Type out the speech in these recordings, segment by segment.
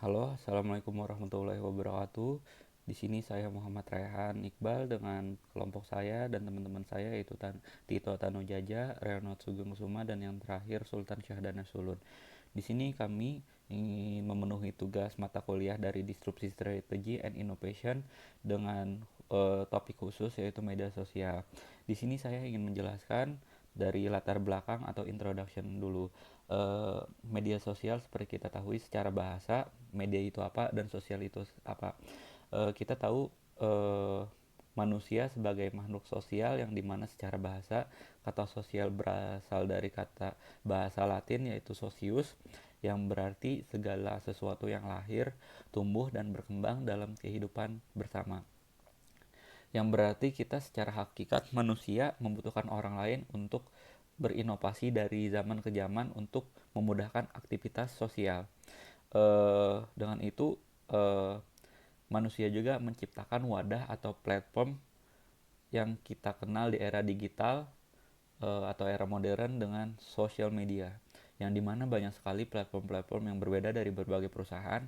Halo, Assalamualaikum warahmatullahi wabarakatuh. Di sini saya Muhammad Raihan Iqbal dengan kelompok saya dan teman-teman saya yaitu Tito Tanujaja, Reonot Sugeng Suma, dan yang terakhir Sultan Syahdana Sulun. Di sini kami ingin memenuhi tugas mata kuliah dari Disrupsi Strategy and Innovation dengan topik khusus yaitu media sosial. Di sini saya ingin menjelaskan dari latar belakang atau introduction dulu. Media sosial seperti kita tahu secara bahasa, media itu apa dan sosial itu apa. Kita tahu eh, manusia sebagai makhluk sosial yang dimana secara bahasa kata sosial berasal dari kata bahasa Latin yaitu socius yang berarti segala sesuatu yang lahir, tumbuh dan berkembang dalam kehidupan bersama. Yang berarti kita secara hakikat manusia membutuhkan orang lain untuk berinovasi dari zaman ke zaman untuk memudahkan aktivitas sosial. Dengan itu eh, manusia juga menciptakan wadah atau platform yang kita kenal di era digital atau era modern dengan social media, yang dimana banyak sekali platform-platform yang berbeda dari berbagai perusahaan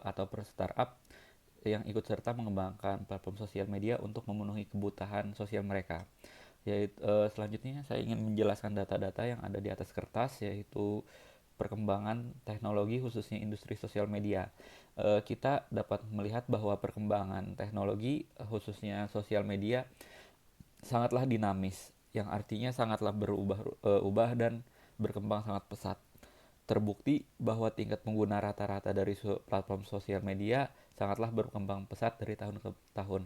atau per startup yang ikut serta mengembangkan platform sosial media untuk memenuhi kebutuhan sosial mereka. Yaitu selanjutnya saya ingin menjelaskan data-data yang ada di atas kertas, yaitu perkembangan teknologi khususnya industri sosial media. Kita dapat melihat bahwa perkembangan teknologi khususnya sosial media sangatlah dinamis, yang artinya sangatlah berubah dan berkembang sangat pesat. Terbukti bahwa tingkat pengguna rata-rata dari platform sosial media sangatlah berkembang pesat dari tahun ke tahun.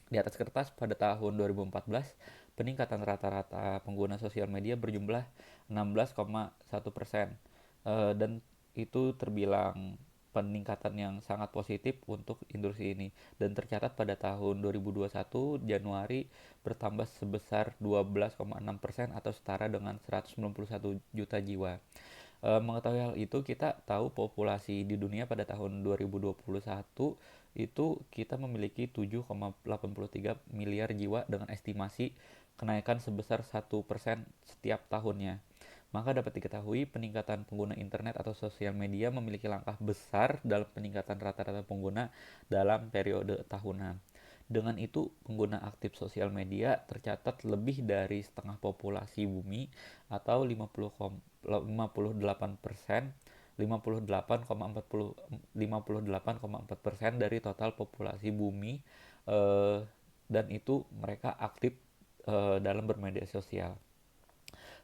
Di atas kertas pada tahun 2014, peningkatan rata-rata pengguna sosial media berjumlah 16,1%, dan itu terbilang peningkatan yang sangat positif untuk industri ini, dan tercatat pada tahun 2021 Januari bertambah sebesar 12,6% atau setara dengan 191 juta jiwa. Mengetahui hal itu, kita tahu populasi di dunia pada tahun 2021 itu kita memiliki 7,83 miliar jiwa dengan estimasi kenaikan sebesar 1% setiap tahunnya. Maka dapat diketahui peningkatan pengguna internet atau sosial media memiliki langkah besar dalam peningkatan rata-rata pengguna dalam periode tahunan. Dengan itu, pengguna aktif sosial media tercatat lebih dari setengah populasi bumi atau 58%, 58,4% dari total populasi bumi, eh, dan itu mereka aktif dalam bermedia sosial.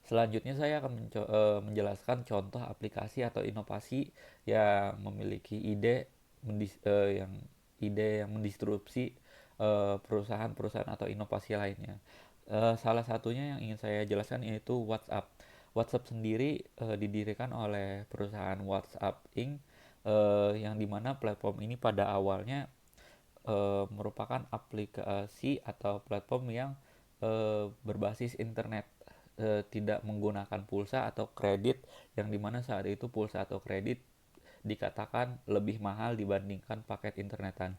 Selanjutnya saya akan menjelaskan contoh aplikasi atau inovasi yang memiliki ide yang mendisrupsi perusahaan-perusahaan atau inovasi lainnya. Salah satunya yang ingin saya jelaskan yaitu WhatsApp. WhatsApp sendiri didirikan oleh perusahaan WhatsApp Inc. Yang dimana platform ini pada awalnya merupakan aplikasi atau platform yang berbasis internet, tidak menggunakan pulsa atau kredit, yang dimana saat itu pulsa atau kredit dikatakan lebih mahal dibandingkan paket internetan.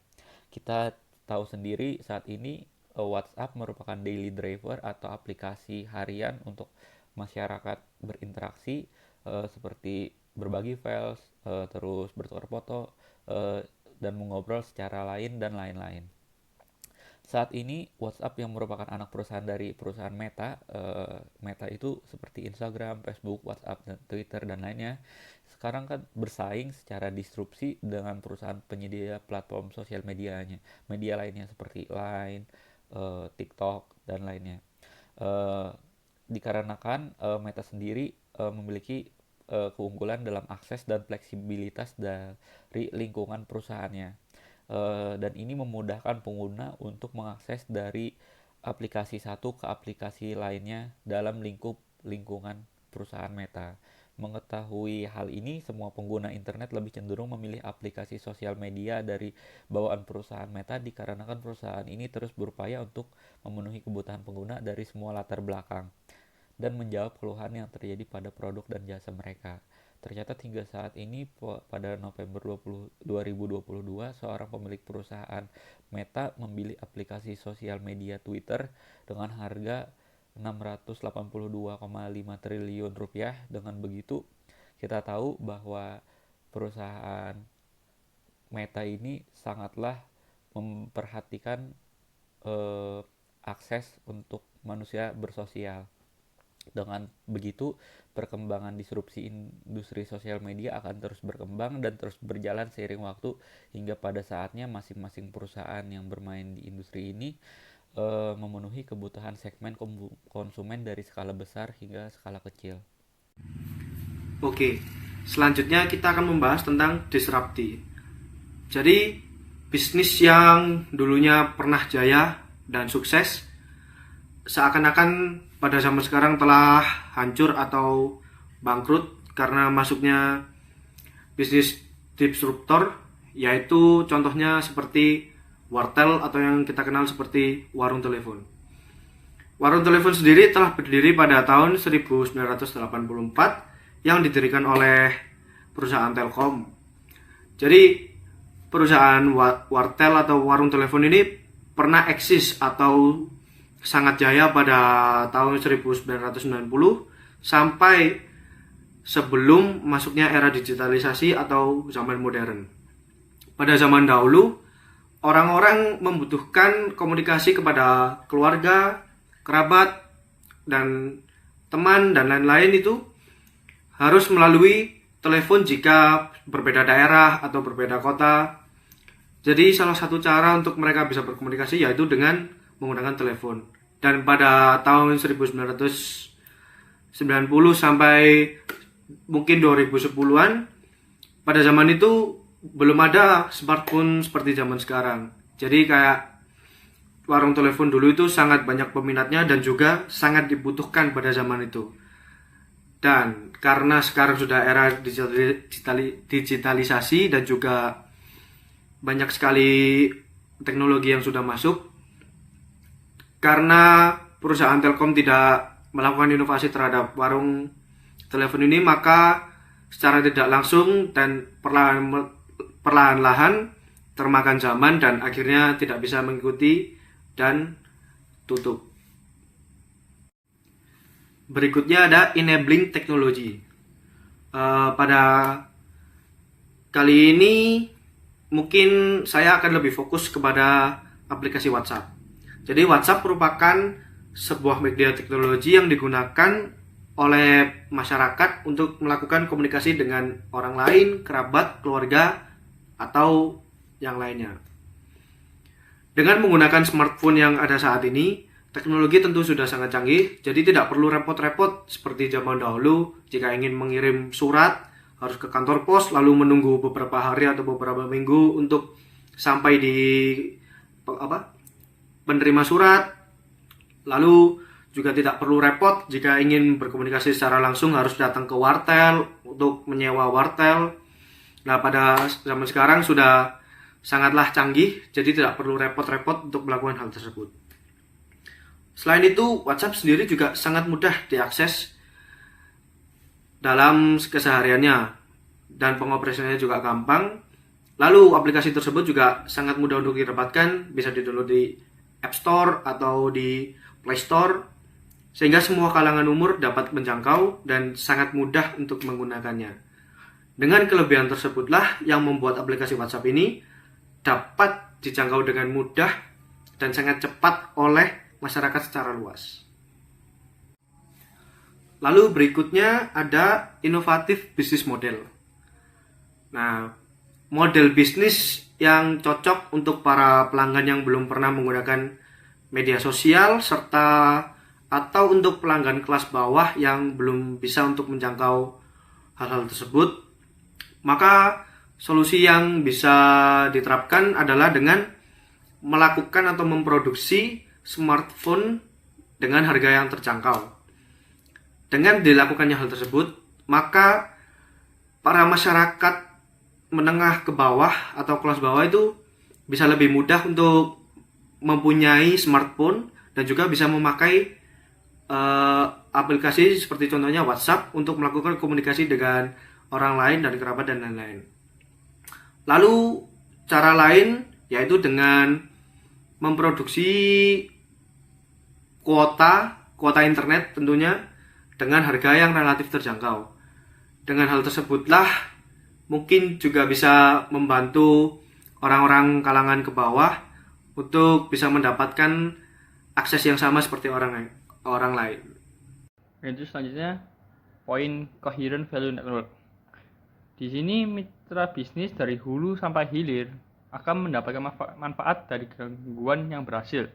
Kita tahu sendiri saat ini WhatsApp merupakan daily driver atau aplikasi harian untuk masyarakat berinteraksi, seperti berbagi files, terus bertukar foto, eh, dan mengobrol secara lain dan lain-lain. Saat ini WhatsApp yang merupakan anak perusahaan dari perusahaan Meta, Meta itu seperti Instagram, Facebook, WhatsApp, dan Twitter dan lainnya, sekarang kan bersaing secara disrupsi dengan perusahaan penyedia platform sosial media lainnya seperti Line, TikTok dan lainnya. Eh, Dikarenakan Meta sendiri memiliki keunggulan dalam akses dan fleksibilitas dari lingkungan perusahaannya. Dan ini memudahkan pengguna untuk mengakses dari aplikasi satu ke aplikasi lainnya dalam lingkungan perusahaan Meta. Mengetahui hal ini, semua pengguna internet lebih cenderung memilih aplikasi sosial media dari bawaan perusahaan Meta dikarenakan perusahaan ini terus berupaya untuk memenuhi kebutuhan pengguna dari semua latar belakang dan menjawab keluhan yang terjadi pada produk dan jasa mereka. Tercatat hingga saat ini pada November 2022, seorang pemilik perusahaan Meta membeli aplikasi sosial media Twitter dengan harga 682,5 triliun rupiah. Dengan begitu, kita tahu bahwa perusahaan Meta ini sangatlah memperhatikan eh, akses untuk manusia bersosial. Dengan begitu, perkembangan disrupsi industri sosial media akan terus berkembang dan terus berjalan seiring waktu hingga pada saatnya masing-masing perusahaan yang bermain di industri ini memenuhi kebutuhan segmen konsumen dari skala besar hingga skala kecil. Oke, selanjutnya kita akan membahas tentang disrupti. Jadi, bisnis yang dulunya pernah jaya dan sukses seakan-akan pada zaman sekarang telah hancur atau bangkrut karena masuknya bisnis disruptor, yaitu contohnya seperti wartel atau yang kita kenal seperti warung telepon. Warung telepon sendiri telah berdiri pada tahun 1984 yang didirikan oleh perusahaan Telkom. Jadi perusahaan wartel atau warung telepon ini pernah eksis atau sangat jaya pada tahun 1990 sampai sebelum masuknya era digitalisasi atau zaman modern. Pada zaman dahulu, orang-orang membutuhkan komunikasi kepada keluarga, kerabat, dan teman, dan lain-lain itu harus melalui telepon jika berbeda daerah atau berbeda kota. Jadi salah satu cara untuk mereka bisa berkomunikasi yaitu dengan menggunakan telepon. Dan pada tahun 1990 sampai mungkin 2010-an, pada zaman itu belum ada smartphone seperti zaman sekarang. Jadi kayak warung telepon dulu itu sangat banyak peminatnya dan juga sangat dibutuhkan pada zaman itu. Dan karena sekarang sudah era digitalisasi dan juga banyak sekali teknologi yang sudah masuk, karena perusahaan Telkom tidak melakukan inovasi terhadap warung telepon ini, maka secara tidak langsung dan perlahan-lahan termakan zaman dan akhirnya tidak bisa mengikuti dan tutup. Berikutnya ada enabling technology. Pada kali ini mungkin saya akan lebih fokus kepada aplikasi WhatsApp. Jadi WhatsApp merupakan sebuah media teknologi yang digunakan oleh masyarakat untuk melakukan komunikasi dengan orang lain, kerabat, keluarga, atau yang lainnya. Dengan menggunakan smartphone yang ada saat ini, teknologi tentu sudah sangat canggih, jadi tidak perlu repot-repot seperti zaman dahulu. Jika ingin mengirim surat, harus ke kantor pos, lalu menunggu beberapa hari atau beberapa minggu untuk sampai di penerima surat. Lalu juga tidak perlu repot jika ingin berkomunikasi secara langsung harus datang ke wartel untuk menyewa wartel. Nah, pada zaman sekarang sudah sangatlah canggih, jadi tidak perlu repot-repot untuk melakukan hal tersebut. Selain itu, WhatsApp sendiri juga sangat mudah diakses dalam kesehariannya dan pengoperasiannya juga gampang. Lalu aplikasi tersebut juga sangat mudah untuk didapatkan, bisa di-download di App Store atau di Play Store, sehingga semua kalangan umur dapat menjangkau dan sangat mudah untuk menggunakannya. Dengan kelebihan tersebutlah yang membuat aplikasi WhatsApp ini dapat dijangkau dengan mudah dan sangat cepat oleh masyarakat secara luas. Lalu berikutnya ada inovatif bisnis model. Nah, model bisnis yang cocok untuk para pelanggan yang belum pernah menggunakan media sosial serta atau untuk pelanggan kelas bawah yang belum bisa untuk menjangkau hal-hal tersebut, maka solusi yang bisa diterapkan adalah dengan melakukan atau memproduksi smartphone dengan harga yang terjangkau. Dengan dilakukannya hal tersebut, maka para masyarakat menengah ke bawah atau kelas bawah itu bisa lebih mudah untuk mempunyai smartphone dan juga bisa memakai aplikasi seperti contohnya WhatsApp untuk melakukan komunikasi dengan orang lain dan kerabat dan lain-lain. Lalu cara lain yaitu dengan memproduksi kuota internet tentunya dengan harga yang relatif terjangkau. Dengan hal tersebutlah mungkin juga bisa membantu orang-orang kalangan ke bawah untuk bisa mendapatkan akses yang sama seperti orang lain. Itu selanjutnya poin coherent value network. Di sini mitra bisnis dari hulu sampai hilir akan mendapatkan manfaat dari gangguan yang berhasil.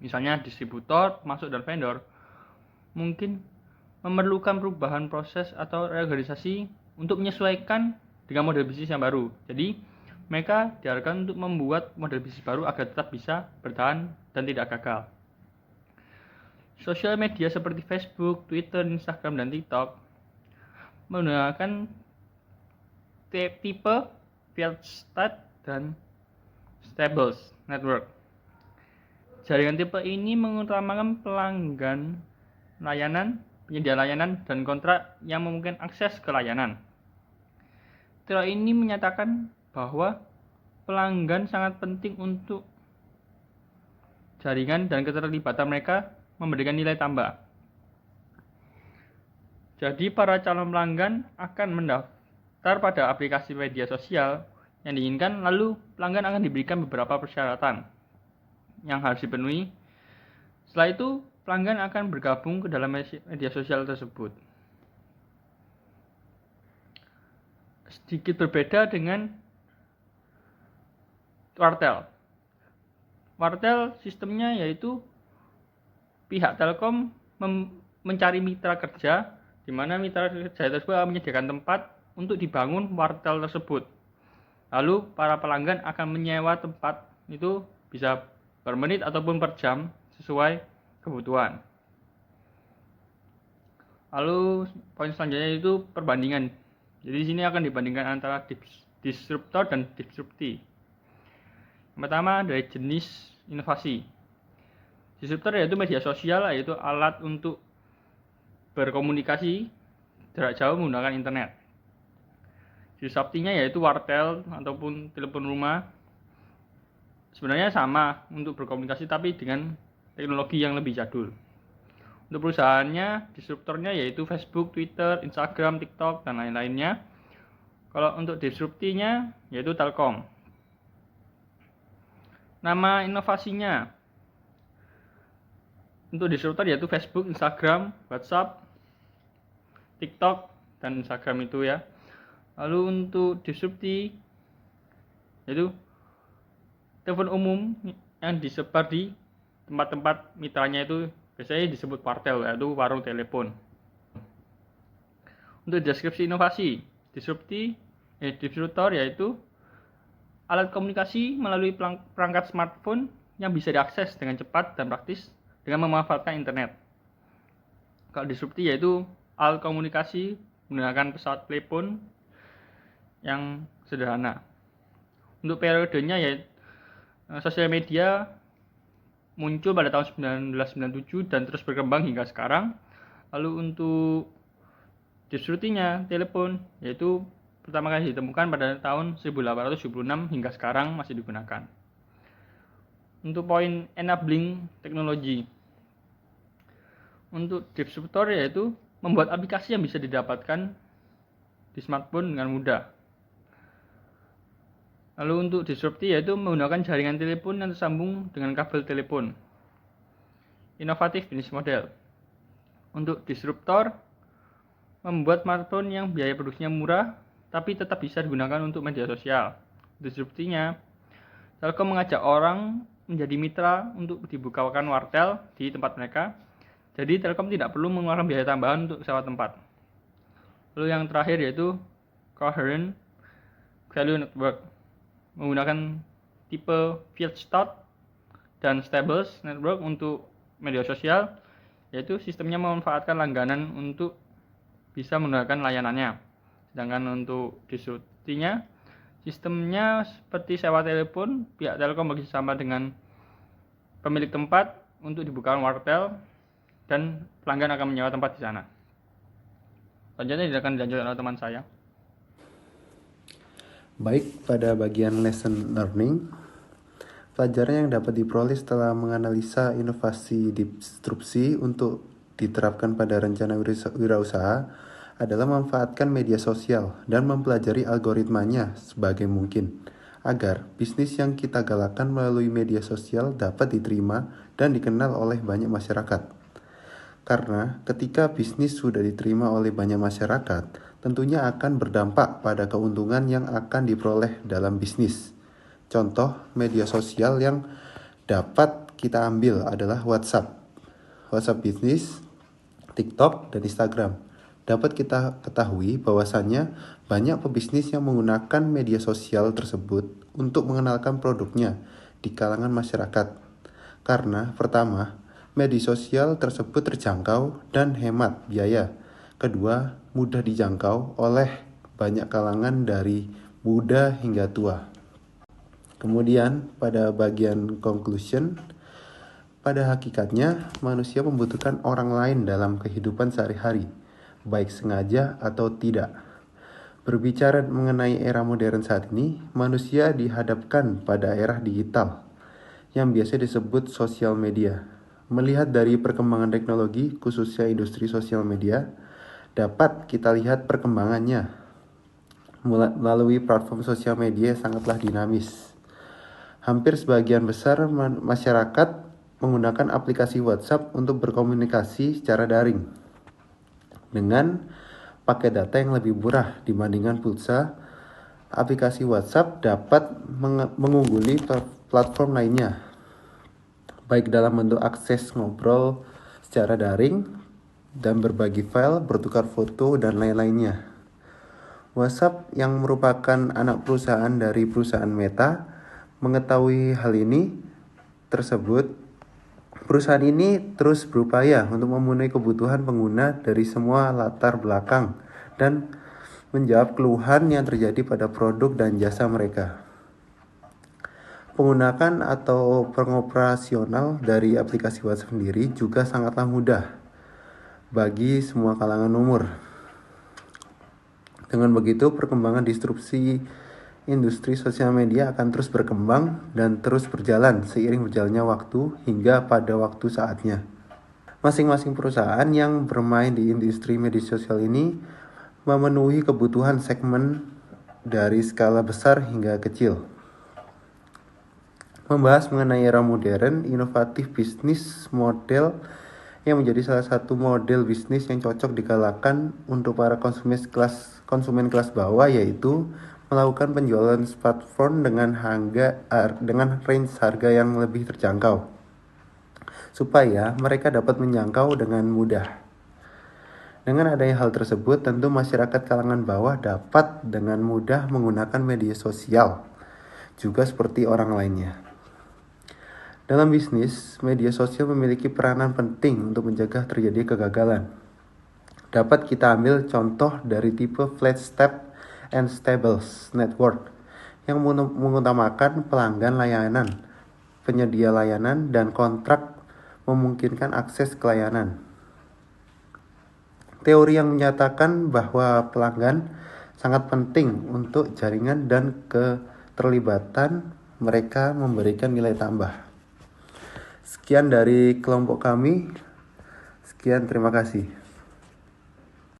Misalnya distributor, pemasok, dan vendor mungkin memerlukan perubahan proses atau reorganisasi untuk menyesuaikan dengan model bisnis yang baru. Jadi mereka diharapkan untuk membuat model bisnis baru agar tetap bisa bertahan dan tidak gagal. Sosial media seperti Facebook, Twitter, Instagram, dan TikTok menggunakan tipe Feldstadt dan Stables Network. Jaringan tipe ini mengutamakan pelanggan layanan, penyedia layanan, dan kontrak yang memungkinkan akses ke layanan. Teori ini menyatakan bahwa pelanggan sangat penting untuk jaringan dan keterlibatan mereka memberikan nilai tambah. Jadi para calon pelanggan akan mendaftar pada aplikasi media sosial yang diinginkan, lalu pelanggan akan diberikan beberapa persyaratan yang harus dipenuhi. Setelah itu, pelanggan akan bergabung ke dalam media sosial tersebut. Sedikit berbeda dengan wartel. Wartel sistemnya yaitu pihak Telkom mencari mitra kerja, di mana mitra kerja tersebut menyediakan tempat untuk dibangun wartel tersebut. Lalu para pelanggan akan menyewa tempat itu bisa per menit ataupun per jam sesuai kebutuhan. Lalu poin selanjutnya itu perbandingan. Jadi di sini akan dibandingkan antara disruptor dan disrupti. Yang pertama dari jenis inovasi. Disruptor yaitu media sosial, yaitu alat untuk berkomunikasi jarak jauh menggunakan internet. Disruptinya yaitu wartel ataupun telepon rumah. Sebenarnya sama untuk berkomunikasi tapi dengan teknologi yang lebih jadul. Untuk perusahaannya, disruptornya yaitu Facebook, Twitter, Instagram, TikTok, dan lain-lainnya. Kalau untuk disruptinya yaitu Telkom. Nama inovasinya untuk disruptor yaitu Facebook, Instagram, WhatsApp, TikTok, dan Instagram itu ya. Lalu untuk disrupti yaitu telepon umum yang disebar di tempat-tempat mitranya itu biasanya disebut wartel, yaitu warung telepon. Untuk deskripsi inovasi, disruptor yaitu alat komunikasi melalui perangkat smartphone yang bisa diakses dengan cepat dan praktis dengan memanfaatkan internet. Kalau disrupti yaitu alat komunikasi menggunakan pesawat telepon yang sederhana. Untuk periodenya yaitu sosial media muncul pada tahun 1997 dan terus berkembang hingga sekarang. Lalu untuk disruptinya telepon yaitu pertama kali ditemukan pada tahun 1876 hingga sekarang masih digunakan. Untuk poin enabling teknologi. Untuk disruptor yaitu membuat aplikasi yang bisa didapatkan di smartphone dengan mudah. Lalu untuk disrupti yaitu menggunakan jaringan telepon yang tersambung dengan kabel telepon. Inovatif bisnis model. Untuk disruptor membuat smartphone yang biaya produksinya murah tapi tetap bisa digunakan untuk media sosial. Disruptinya, Telkom mengajak orang menjadi mitra untuk dibukakan wartel di tempat mereka. Jadi Telkom tidak perlu mengeluarkan biaya tambahan untuk sewa tempat. Lalu yang terakhir yaitu coherent value network, menggunakan tipe Feldstadt dan Stables network untuk media sosial, yaitu sistemnya memanfaatkan langganan untuk bisa menggunakan layanannya. Sedangkan untuk disruptinya, sistemnya seperti sewa telepon, pihak Telkom bekerjasama dengan pemilik tempat untuk dibukakan wartel dan pelanggan akan menyewa tempat di sana. Selanjutnya akan dilanjutkan oleh teman saya. Baik, pada bagian lesson learning, pelajaran yang dapat diperoleh setelah menganalisa inovasi disrupsi untuk diterapkan pada rencana wirausaha adalah memanfaatkan media sosial dan mempelajari algoritmanya sebagai mungkin, agar bisnis yang kita galakkan melalui media sosial dapat diterima dan dikenal oleh banyak masyarakat. Karena ketika bisnis sudah diterima oleh banyak masyarakat, tentunya akan berdampak pada keuntungan yang akan diperoleh dalam bisnis. Contoh media sosial yang dapat kita ambil adalah WhatsApp bisnis, TikTok, dan Instagram. Dapat kita ketahui bahwasannya banyak pebisnis yang menggunakan media sosial tersebut untuk mengenalkan produknya di kalangan masyarakat. Karena pertama, media sosial tersebut terjangkau dan hemat biaya. Kedua, mudah dijangkau oleh banyak kalangan dari muda hingga tua. Kemudian pada bagian conclusion, pada hakikatnya manusia membutuhkan orang lain dalam kehidupan sehari-hari, baik sengaja atau tidak. Berbicara mengenai era modern saat ini, manusia dihadapkan pada era digital yang biasa disebut sosial media. Melihat dari perkembangan teknologi, khususnya industri sosial media, dapat kita lihat perkembangannya melalui platform sosial media yang sangatlah dinamis. Hampir sebagian besar masyarakat menggunakan aplikasi WhatsApp untuk berkomunikasi secara daring dengan pakai data yang lebih murah dibandingkan pulsa. Aplikasi WhatsApp dapat mengungguli platform lainnya, baik dalam bentuk akses ngobrol secara daring dan berbagi file, bertukar foto, dan lain-lainnya. WhatsApp yang merupakan anak perusahaan dari perusahaan Meta mengetahui hal ini tersebut. Perusahaan ini terus berupaya untuk memenuhi kebutuhan pengguna dari semua latar belakang dan menjawab keluhan yang terjadi pada produk dan jasa mereka. Penggunaan atau pengoperasional dari aplikasi WhatsApp sendiri juga sangatlah mudah bagi semua kalangan umur. Dengan begitu, perkembangan disrupsi industri sosial media akan terus berkembang dan terus berjalan seiring berjalannya waktu hingga pada waktu saatnya. Masing-masing perusahaan yang bermain di industri media sosial ini memenuhi kebutuhan segmen dari skala besar hingga kecil. Membahas mengenai era modern, inovatif bisnis model yang menjadi salah satu model bisnis yang cocok digalakan untuk para konsumen kelas bawah, yaitu melakukan penjualan smartphone dengan range harga yang lebih terjangkau, supaya mereka dapat menjangkau dengan mudah. Dengan adanya hal tersebut, tentu masyarakat kalangan bawah dapat dengan mudah menggunakan media sosial, juga seperti orang lainnya. Dalam bisnis, media sosial memiliki peranan penting untuk mencegah terjadi kegagalan. Dapat kita ambil contoh dari tipe flat step and stables network yang mengutamakan pelanggan layanan, penyedia layanan, dan kontrak memungkinkan akses ke layanan. Teori yang menyatakan bahwa pelanggan sangat penting untuk jaringan dan keterlibatan mereka memberikan nilai tambah. Sekian dari kelompok kami. Sekian, terima kasih.